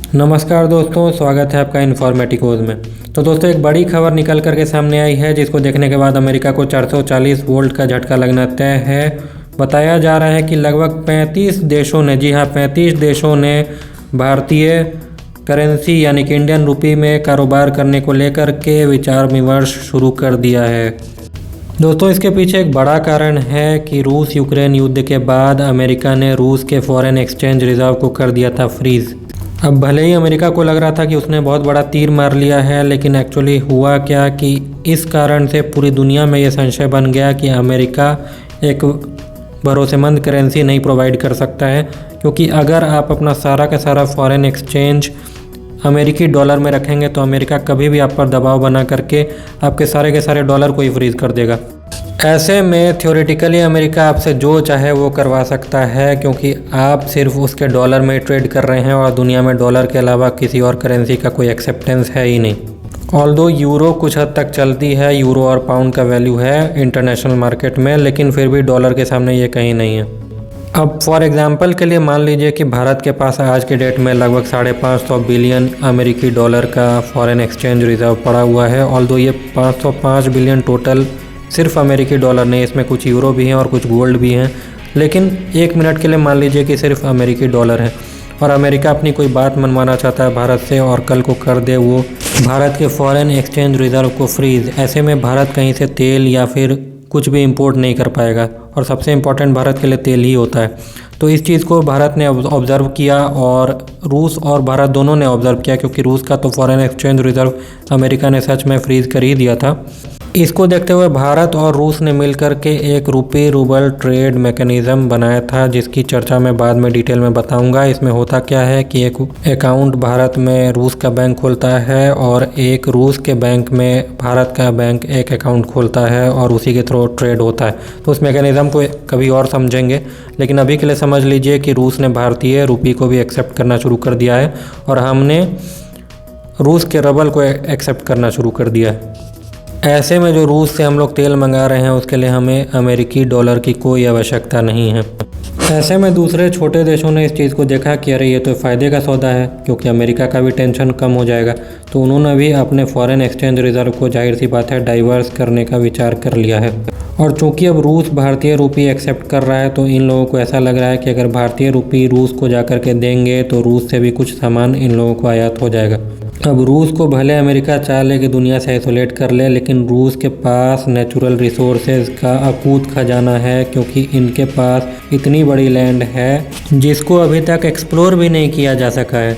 नमस्कार दोस्तों, स्वागत है आपका इन्फॉर्मेटिकोज में। तो दोस्तों, एक बड़ी खबर निकल करके सामने आई है जिसको देखने के बाद अमेरिका को 440 वोल्ट का झटका लगना तय है। बताया जा रहा है कि लगभग 35 देशों ने, जी हाँ 35 देशों ने भारतीय करेंसी यानी कि इंडियन रुपी में कारोबार करने को लेकर के विचार विमर्श शुरू कर दिया है। दोस्तों, इसके पीछे एक बड़ा कारण है कि रूस यूक्रेन युद्ध के बाद अमेरिका ने रूस के फॉरेन एक्सचेंज रिजर्व को कर दिया था फ्रीज़। अब भले ही अमेरिका को लग रहा था कि उसने बहुत बड़ा तीर मार लिया है, लेकिन एक्चुअली हुआ क्या कि इस कारण से पूरी दुनिया में ये संशय बन गया कि अमेरिका एक भरोसेमंद करेंसी नहीं प्रोवाइड कर सकता है, क्योंकि अगर आप अपना सारा का सारा फॉरेन एक्सचेंज अमेरिकी डॉलर में रखेंगे तो अमेरिका कभी भी आप पर दबाव बना करके आपके सारे के सारे डॉलर को ही फ्रीज कर देगा। ऐसे में थ्योरेटिकली अमेरिका आपसे जो चाहे वो करवा सकता है, क्योंकि आप सिर्फ उसके डॉलर में ट्रेड कर रहे हैं और दुनिया में डॉलर के अलावा किसी और करेंसी का कोई एक्सेप्टेंस है ही नहीं। ऑल्दो यूरो कुछ हद तक चलती है, यूरो और पाउंड का वैल्यू है इंटरनेशनल मार्केट में, लेकिन फिर भी डॉलर के सामने ये कहीं नहीं है। अब फॉर एग्जांपल के लिए मान लीजिए कि भारत के पास आज के डेट में लगभग 550 बिलियन अमेरिकी डॉलर का फॉरेन एक्सचेंज रिजर्व पड़ा हुआ है। ऑल्दो ये 505 बिलियन टोटल सिर्फ अमेरिकी डॉलर नहीं, इसमें कुछ यूरो भी हैं और कुछ गोल्ड भी हैं, लेकिन एक मिनट के लिए मान लीजिए कि सिर्फ अमेरिकी डॉलर है और अमेरिका अपनी कोई बात मनवाना चाहता है भारत से और कल को कर दे वो भारत के फॉरेन एक्सचेंज रिजर्व को फ्रीज। ऐसे में भारत कहीं से तेल या फिर कुछ भी इंपोर्ट नहीं कर पाएगा, और सबसे इम्पोर्टेंट भारत के लिए तेल ही होता है। तो इस चीज़ को भारत ने ऑब्ज़र्व किया और रूस और भारत दोनों ने ऑब्ज़र्व किया, क्योंकि रूस का तो फॉरेन एक्सचेंज रिजर्व अमेरिका ने सच में फ्रीज कर ही दिया था। इसको देखते हुए भारत और रूस ने मिलकर के एक रुपी रूबल ट्रेड मैकेनिज़्म बनाया था, जिसकी चर्चा मैं बाद में डिटेल में बताऊंगा। इसमें होता क्या है कि एक अकाउंट भारत में रूस का बैंक खोलता है और एक रूस के बैंक में भारत का बैंक एक अकाउंट खोलता है और उसी के थ्रू ट्रेड होता है। तो उस मैकेनिज़्म को कभी और समझेंगे, लेकिन अभी के लिए समझ लीजिए कि रूस ने भारतीय रुपी को भी एक्सेप्ट करना शुरू कर दिया है और हमने रूस के रबल को एक्सेप्ट करना शुरू कर दिया है। ऐसे में जो रूस से हम लोग तेल मंगा रहे हैं उसके लिए हमें अमेरिकी डॉलर की कोई आवश्यकता नहीं है। ऐसे में दूसरे छोटे देशों ने इस चीज़ को देखा कि अरे ये तो फ़ायदे का सौदा है, क्योंकि अमेरिका का भी टेंशन कम हो जाएगा, तो उन्होंने भी अपने फॉरेन एक्सचेंज रिजर्व को जाहिर सी बात है डाइवर्स करने का विचार कर लिया है। और चूँकि अब रूस भारतीय रुपी एक्सेप्ट कर रहा है तो इन लोगों को ऐसा लग रहा है कि अगर भारतीय रुपी रूस को जा कर के देंगे तो रूस से भी कुछ सामान इन लोगों को आयात हो जाएगा। अब रूस को भले अमेरिका चाह ले कि दुनिया से आइसोलेट कर ले, लेकिन रूस के पास नेचुरल रिसोर्सेज का अकूत खजाना है, क्योंकि इनके पास इतनी बड़ी लैंड है जिसको अभी तक एक्सप्लोर भी नहीं किया जा सका है।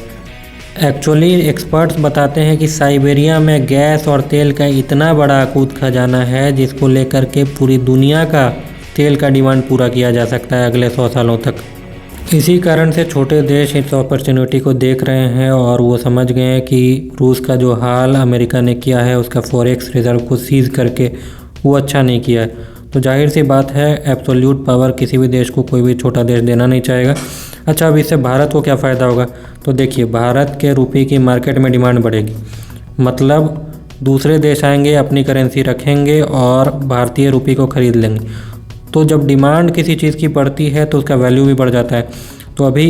एक्चुअली एक्सपर्ट्स बताते हैं कि साइबेरिया में गैस और तेल का इतना बड़ा अकूत खजाना है जिसको लेकर के पूरी दुनिया का तेल का डिमांड पूरा किया जा सकता है अगले 100 सालों तक। इसी कारण से छोटे देश इस अपॉर्चुनिटी को देख रहे हैं और वो समझ गए हैं कि रूस का जो हाल अमेरिका ने किया है उसका फॉरेक्स रिजर्व को सीज करके वो अच्छा नहीं किया है। तो जाहिर सी बात है एब्सोल्यूट पावर किसी भी देश को कोई भी छोटा देश देना नहीं चाहेगा। अच्छा, अब इससे भारत को क्या फ़ायदा होगा? तो देखिए, भारत के रुपये की मार्केट में डिमांड बढ़ेगी, मतलब दूसरे देश आएंगे अपनी करेंसी रखेंगे और भारतीय रुपये को ख़रीद लेंगे। तो जब डिमांड किसी चीज़ की बढ़ती है तो उसका वैल्यू भी बढ़ जाता है। तो अभी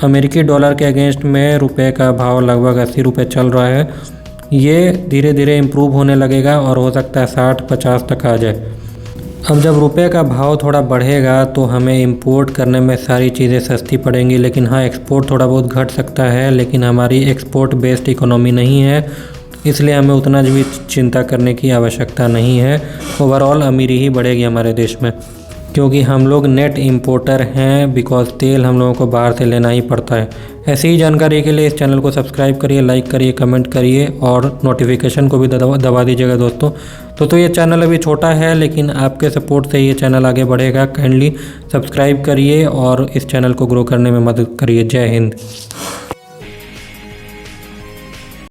अमेरिकी डॉलर के अगेंस्ट में रुपए का भाव लगभग 80 रुपये चल रहा है। ये धीरे धीरे इम्प्रूव होने लगेगा और हो सकता है 60-50 तक आ जाए। अब जब रुपए का भाव थोड़ा बढ़ेगा तो हमें इंपोर्ट करने में सारी चीज़ें सस्ती पड़ेंगी, लेकिन हाँ एक्सपोर्ट थोड़ा बहुत घट सकता है, लेकिन हमारी एक्सपोर्ट बेस्ड इकोनॉमी नहीं है, इसलिए हमें उतना भी चिंता करने की आवश्यकता नहीं है। ओवरऑल अमीरी ही बढ़ेगी हमारे देश में, क्योंकि हम लोग नेट इंपोर्टर हैं, बिकॉज तेल हम लोगों को बाहर से लेना ही पड़ता है। ऐसी ही जानकारी के लिए इस चैनल को सब्सक्राइब करिए, लाइक करिए, कमेंट करिए और नोटिफिकेशन को भी दबा दीजिएगा दोस्तों। तो ये चैनल अभी छोटा है, लेकिन आपके सपोर्ट से ये चैनल आगे बढ़ेगा। काइंडली सब्सक्राइब करिए और इस चैनल को ग्रो करने में मदद करिए। जय हिंद।